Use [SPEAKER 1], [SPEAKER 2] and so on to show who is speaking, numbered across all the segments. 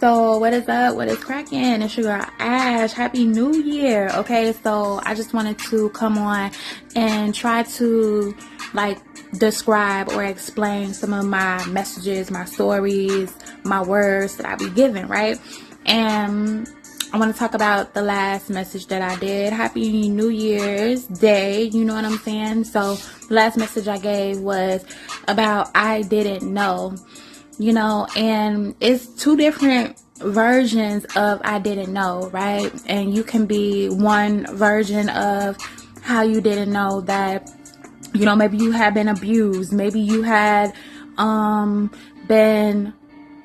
[SPEAKER 1] So what is up? What is cracking? It's your girl Ash. Happy New Year. Okay, so I just wanted to come on and try to describe or explain some of my messages, my stories, my words that I be giving, right? And I want to talk about the last message that I did. Happy New Year's Day, you know what I'm saying? So the last message I gave was about I didn't know. And it's two different versions of I didn't know, right? And you can be one version of how you didn't know that, maybe you had been abused. Maybe you had been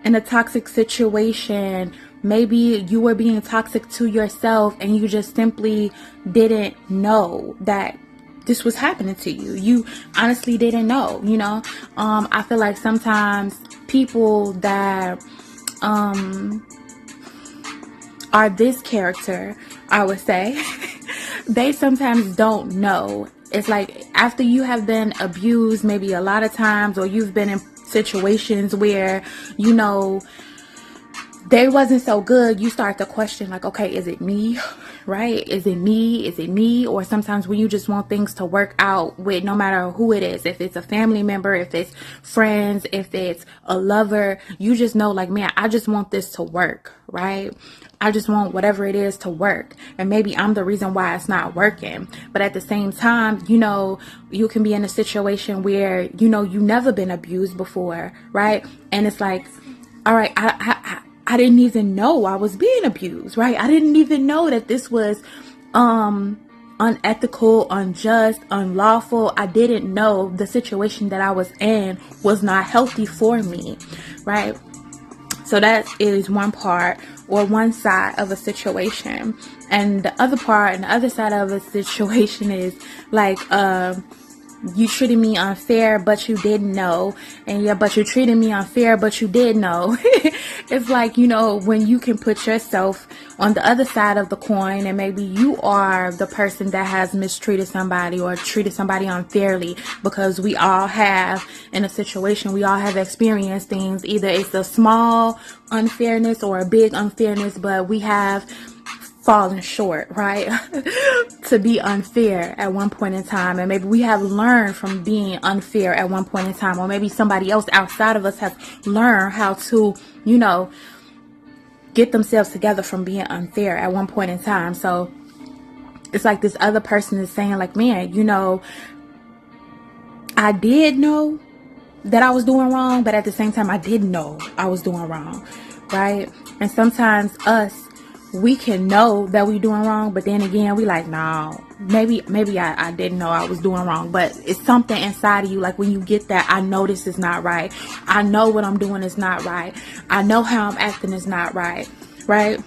[SPEAKER 1] in a toxic situation. Maybe you were being toxic to yourself and you just simply didn't know that this was happening to you. You honestly didn't know, I feel like sometimes people that are this character, I would say, they sometimes don't know. It's like after you have been abused maybe a lot of times, or you've been in situations where, they wasn't so good, you start to question okay, is it me? Right? Is it me? Or sometimes when you just want things to work out with no matter who it is, if it's a family member, if it's friends, if it's a lover, you just know man, I just want this to work, right? I just want whatever it is to work. And maybe I'm the reason why it's not working. But at the same time, you can be in a situation where, you've never been abused before, right? And it's like, all right, I didn't even know I was being abused, right? I didn't even know that this was unethical, unjust, unlawful. I didn't know the situation that I was in was not healthy for me, right? So that is one part or one side of a situation. And the other part and the other side of a situation is you treated me unfair, but you didn't know. And yeah, but you treated me unfair, but you did know. It's when you can put yourself on the other side of the coin, and maybe you are the person that has mistreated somebody or treated somebody unfairly, because we all have in a situation, we all have experienced things. Either it's a small unfairness or a big unfairness, but we have fallen short, right? To be unfair at one point in time. And maybe we have learned from being unfair at one point in time, or maybe somebody else outside of us has learned how to, get themselves together from being unfair at one point in time. So it's like this other person is saying man, I did know that I was doing wrong, but at the same time, I didn't know I was doing wrong, right? And sometimes we can know that we're doing wrong, but then again, we no, maybe I didn't know I was doing wrong, but it's something inside of you. When you get that, I know this is not right. I know what I'm doing is not right. I know how I'm acting is not right, right?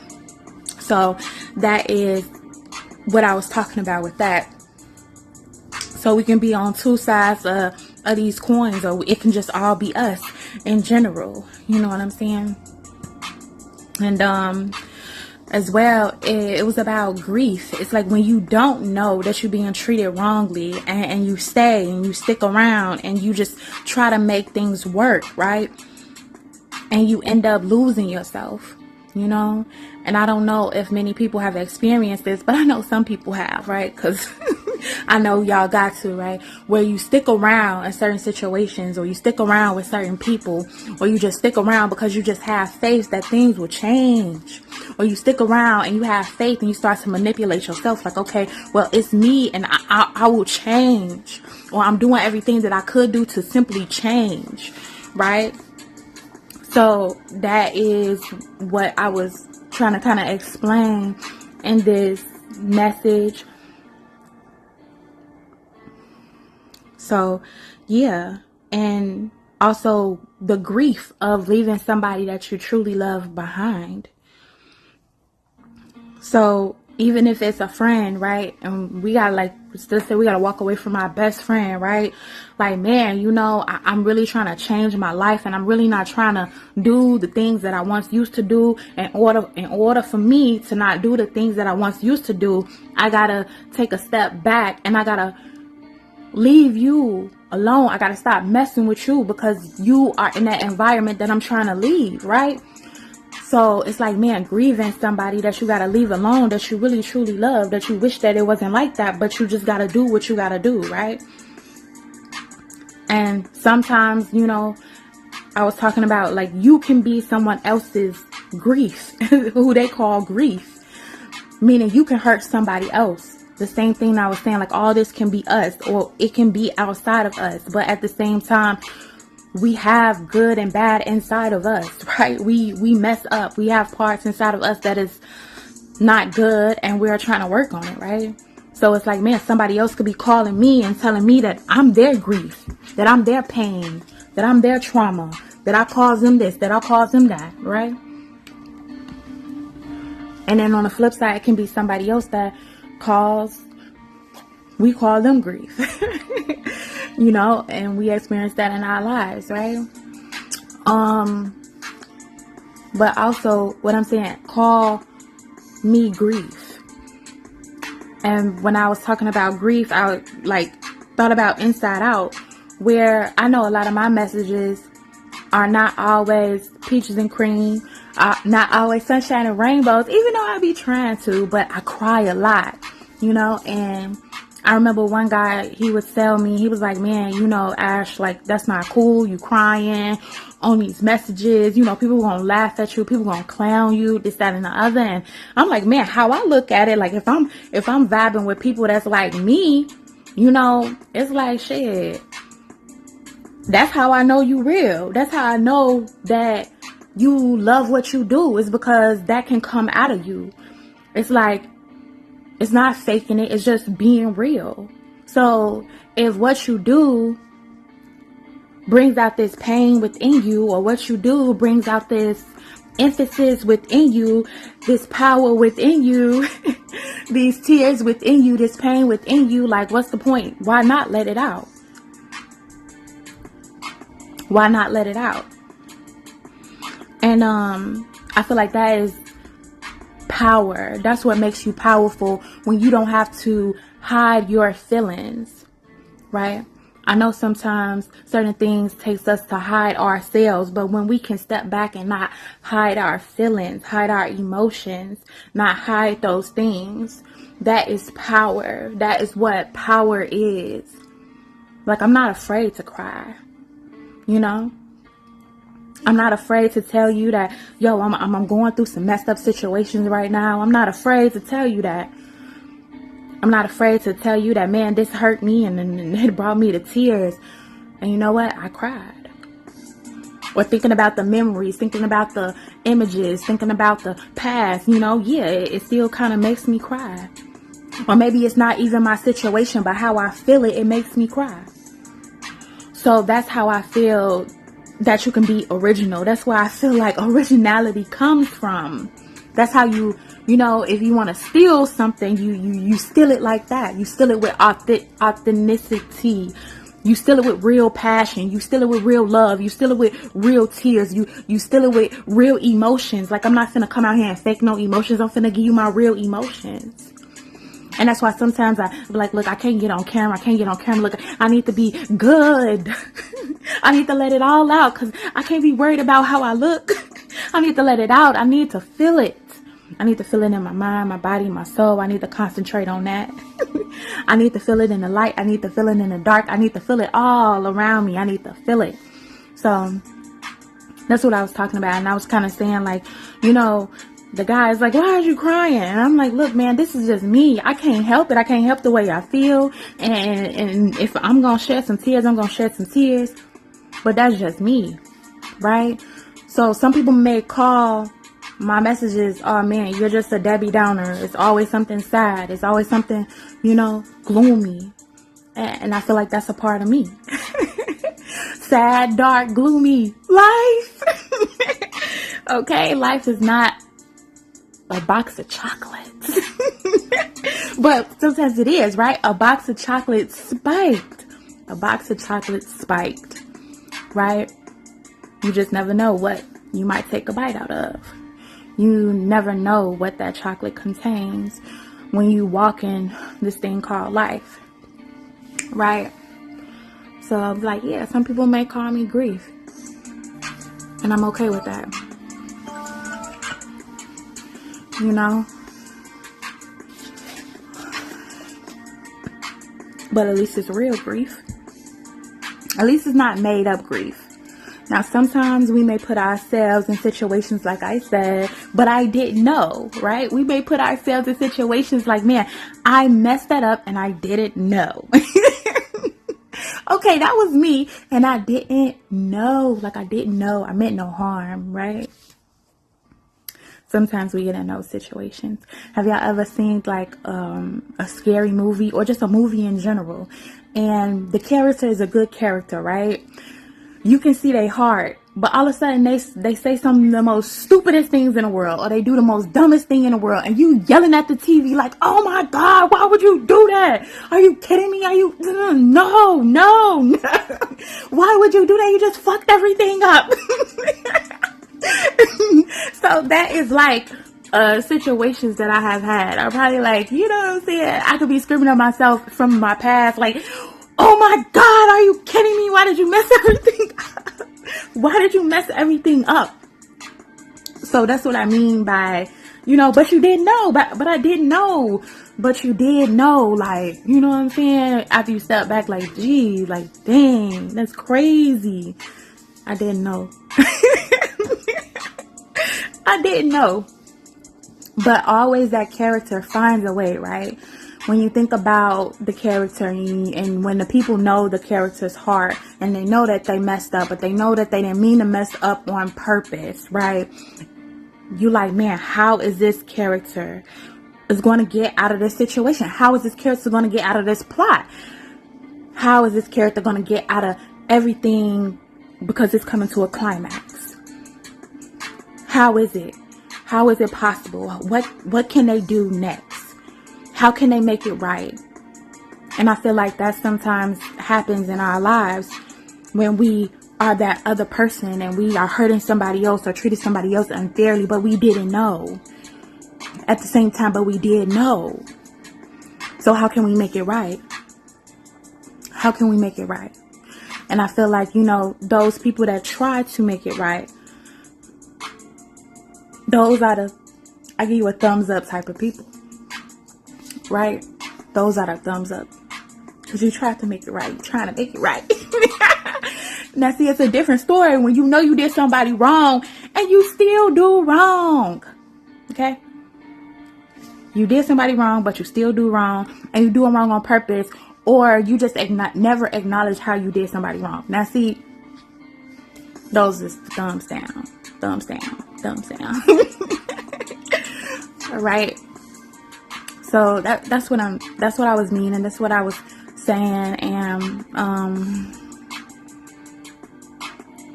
[SPEAKER 1] So that is what I was talking about with that. So we can be on two sides of these coins, or it can just all be us in general. You know what I'm saying? And as well, it was about grief. It's when you don't know that you're being treated wrongly, and you stay and you stick around and you just try to make things work, right? And you end up losing yourself, And I don't know if many people have experienced this, but I know some people have, right? Because I know y'all got to, right? Where you stick around in certain situations, or you stick around with certain people, or you just stick around because you just have faith that things will change. Or you stick around and you have faith and you start to manipulate yourself okay, well, it's me and I will change. Or I'm doing everything that I could do to simply change, right? So that is what I was trying to kind of explain in this message. So, yeah. And also the grief of leaving somebody that you truly love behind. So even if it's a friend, right? And we gotta let's say we gotta walk away from our best friend, right? Man, I'm really trying to change my life, and I'm really not trying to do the things that I once used to do. In order for me to not do the things that I once used to do, I gotta take a step back, and I gotta leave you alone. I gotta stop messing with you because you are in that environment that I'm trying to leave, right? So it's like, man, grieving somebody that you gotta leave alone, that you really truly love, that you wish that it wasn't like that, but you just gotta do what you gotta do, right? And sometimes, you know, I was talking about, like, you can be someone else's grief, who they call grief, meaning you can hurt somebody else. The same thing I was saying, like, all this can be us, or it can be outside of us, but at the same time, we have good and bad inside of us, right? We mess up. We have parts inside of us that is not good, and we're trying to work on it, right? So it's like, man, somebody else could be calling me and telling me that I'm their grief, that I'm their pain, that I'm their trauma, that I caused them this, that I caused them that, right? And then on the flip side, it can be somebody else that we call them grief. You know, and we experience that in our lives, right? But also, what I'm saying, call me grief. And when I was talking about grief, I thought about Inside Out, where I know a lot of my messages are not always peaches and cream, not always sunshine and rainbows, even though I be trying to, but I cry a lot, you know. And I remember one guy, he would tell me, he was like, man, you know, Ash, like, that's not cool. You crying on these messages. You know, people gonna laugh at you. People gonna clown you, this, that, and the other. And I'm like, man, how I look at it, like, if I'm vibing with people that's like me, you know, it's like, shit, that's how I know you real. That's how I know that you love what you do, is because that can come out of you. It's like, it's not faking it. It's just being real. So if what you do brings out this pain within you, or what you do brings out this emphasis within you, this power within you, these tears within you, this pain within you, like, what's the point? Why not let it out? Why not let it out? And I feel like that is power. That's what makes you powerful, when you don't have to hide your feelings, right? I know sometimes certain things takes us to hide ourselves, but when we can step back and not hide our feelings, hide our emotions, not hide those things, that is power. That is what power is. Like, I'm not afraid to cry, you know? I'm not afraid to tell you that, yo, I'm going through some messed up situations right now. I'm not afraid to tell you that. I'm not afraid to tell you that, man, this hurt me and it brought me to tears. And you know what? I cried. Or thinking about the memories, thinking about the images, thinking about the past, you know, yeah, it still kind of makes me cry. Or maybe it's not even my situation, but how I feel it makes me cry. So that's how I feel that you can be original. That's where I feel like originality comes from. That's how you know, if you want to steal something, you steal it like that. You steal it with authenticity. You steal it with real passion. You steal it with real love. You steal it with real tears. You steal it with real emotions. Like, I'm not finna come out here and fake no emotions. I'm finna give you my real emotions. And that's why sometimes I be like, look, I can't get on camera. Look, I need to be good. I need to let it all out, because I can't be worried about how I look. I need to let it out. I need to feel it. I need to feel it in my mind, my body, my soul. I need to concentrate on that. I need to feel it in the light. I need to feel it in the dark. I need to feel it all around me. I need to feel it. So that's what I was talking about. And I was kind of saying, like, you know, the guy is like, why are you crying? And I'm like, look, man, this is just me. I can't help it. I can't help the way I feel. And if I'm going to shed some tears, I'm going to shed some tears. But that's just me, right? So some people may call my messages, oh man, you're just a Debbie Downer. It's always something sad. It's always something, you know, gloomy. And I feel like that's a part of me. Sad, dark, gloomy life. Okay, life is not a box of chocolates. But sometimes it is, right? A box of chocolates spiked. A box of chocolates spiked. Right? You just never know what you might take a bite out of. You never know what that chocolate contains when you walk in this thing called life. Right? So I'm like, yeah, some people may call me grief. And I'm okay with that. you know. But at least it's real grief. At least it's not made up grief. Now, sometimes we may put ourselves in situations like I said, but I didn't know, right? We may put ourselves in situations like, man, I messed that up and I didn't know. Okay, that was me and I didn't know. Like, I didn't know. I meant no harm, right? Sometimes we get in those situations. Have y'all ever seen like a scary movie or just a movie in general, and the character is a good character, right? You can see their heart, but all of a sudden they say some of the most stupidest things in the world, or they do the most dumbest thing in the world, and you yelling at the TV like, oh my God, why would you do that? Are you kidding me? Are you, no. Why would you do that? You just fucked everything up. So that is like situations that I have had. I'm probably like, you know what I'm saying? I could be screaming at myself from my past like, oh my God, are you kidding me? Why did you mess everything up? Why did you mess everything up? So that's what I mean by, you know, but you didn't know, but I didn't know, but you did know, like, you know what I'm saying? After you step back, like, geez, like, dang, that's crazy. I didn't know. I didn't know. But always that character finds a way, right? When you think about the character and when the people know the character's heart and they know that they messed up, but they know that they didn't mean to mess up on purpose, right? You like, man, how is this character is going to get out of this situation? How is this character going to get out of this plot? How is this character going to get out of everything because it's coming to a climax? How is it? How is it possible? What can they do next? How can they make it right? And I feel like that sometimes happens in our lives when we are that other person and we are hurting somebody else or treating somebody else unfairly, but we didn't know. At the same time, but we did know. So how can we make it right? How can we make it right? And I feel like, you know, those people that try to make it right, those are the, I give you a thumbs up type of people, right? Those are the thumbs up. Because you tried to make it right. You're trying to make it right. Now, see, it's a different story when you know you did somebody wrong and you still do wrong. Okay? You did somebody wrong, but you still do wrong. And you do it wrong on purpose. Or you just never acknowledge how you did somebody wrong. Now, see, those is thumbs down. Thumbs down. Thumbs down. All right. So that's what I was meaning. That's what I was saying. And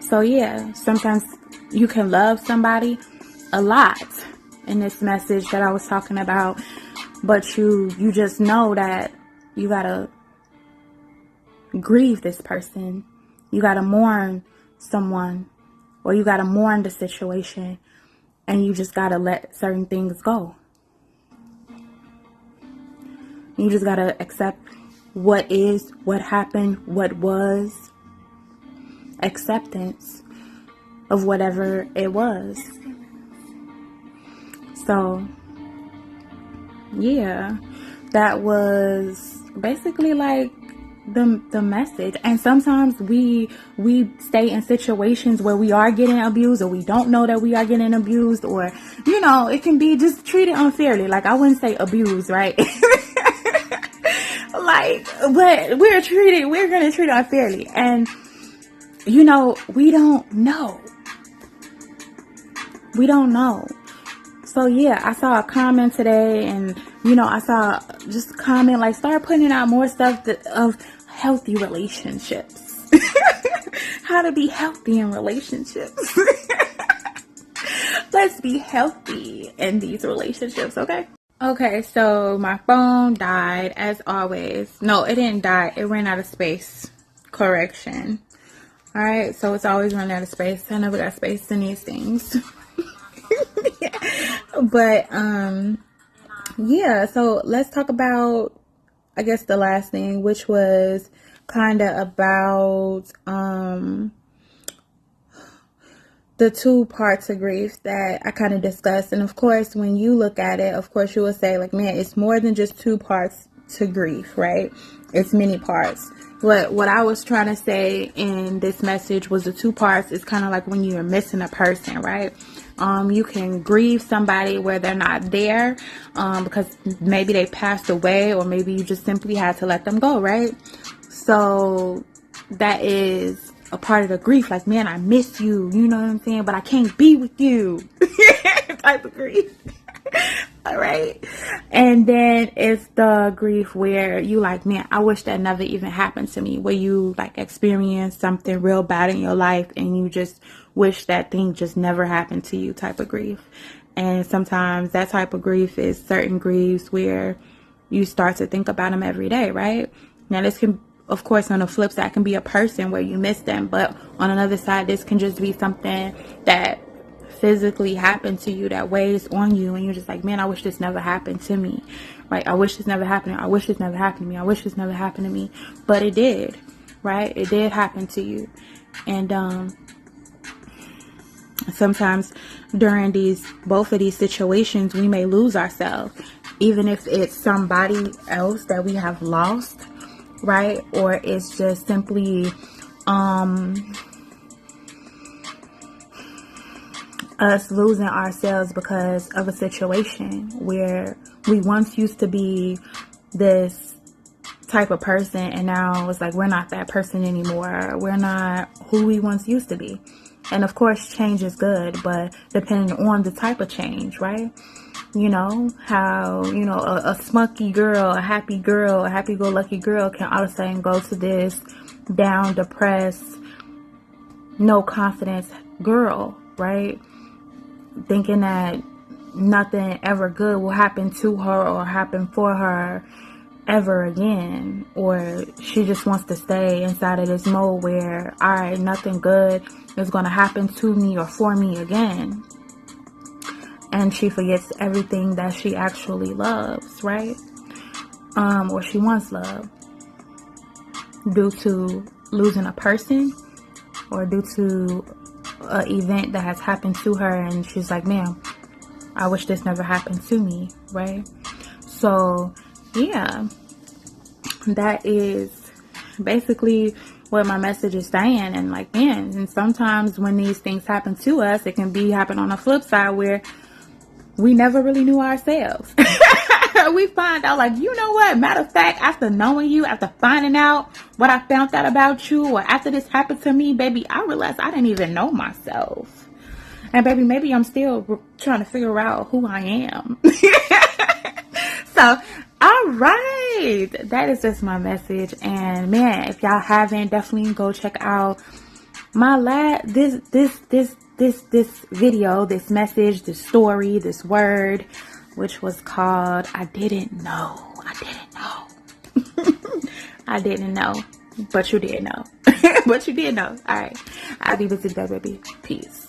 [SPEAKER 1] so yeah, sometimes you can love somebody a lot in this message that I was talking about, but you just know that you gotta grieve this person. You gotta mourn someone, or you gotta mourn the situation, and you just gotta let certain things go. You just gotta accept what is, what happened, what was. Acceptance of whatever it was. So, yeah, that was basically like the message. And sometimes we stay in situations where we are getting abused, or we don't know that we are getting abused, or, you know, it can be just treated unfairly. Like, I wouldn't say abused, right? Like, but we're going to treat unfairly. And, you know, we don't know. We don't know. So, yeah, I saw a comment today, and, you know, I saw just a comment, like, start putting out more stuff of healthy relationships. How to be healthy in relationships. Let's be healthy in these relationships, okay? Okay, so my phone died, as always. No, it didn't die. It ran out of space. Correction. Alright, so it's always running out of space. I never got space in these things. But, yeah, so let's talk about, I guess, the last thing, which was kind of about, the two parts of grief that I kind of discussed. And of course, when you look at it, of course, you will say like, man, it's more than just two parts to grief, right? It's many parts. But what I was trying to say in this message was the two parts is kind of like when you're missing a person, right? You can grieve somebody where they're not there, because maybe they passed away, or maybe you just simply had to let them go, right? So that is a part of the grief. Like, man, I miss you, you know what I'm saying? But I can't be with you type of grief. All right. And then it's the grief where you like, man, I wish that never even happened to me, where you like experience something real bad in your life and you just wish that thing just never happened to you type of grief. And sometimes that type of grief is certain griefs where you start to think about them every day, right? Now this can, of course, on the flip side, can be a person where you miss them, but on another side, this can just be something that physically happened to you that weighs on you, and you're just like, man, I wish this never happened to me. Right? I wish this never happened. I wish this never happened to me. I wish this never happened to me. But it did, right? It did happen to you. And sometimes during both of these situations, we may lose ourselves, even if it's somebody else that we have lost, right? Or it's just simply us losing ourselves because of a situation where we once used to be this type of person, and now it's like we're not that person anymore. We're not who we once used to be. And of course, change is good, but depending on the type of change, right? You know, how, you know, a smucky girl, a happy-go-lucky girl can all of a sudden go to this down, depressed, no confidence girl, right? Thinking that nothing ever good will happen to her or happen for her ever again, or she just wants to stay inside of this mode where, all right, nothing good is going to happen to me or for me again, and she forgets everything that she actually loves, right? Or she once loved, due to losing a person or due to an event that has happened to her, and she's like, man, I wish this never happened to me, right? So yeah, that is basically what my message is saying. And like, man, and sometimes when these things happen to us, it can happen on the flip side where we never really knew ourselves. We find out, like, you know what, matter of fact, after knowing you, after finding out what I found out about you, or after this happened to me, baby, I realized I didn't even know myself. And baby, maybe I'm still trying to figure out who I am. So, all right, that is just my message. And man, if y'all haven't, definitely go check out my this video, this message, this story, this word, which was called I Didn't Know. I didn't know, but you did know. But you did know. All right, I'll be busy, baby. Peace.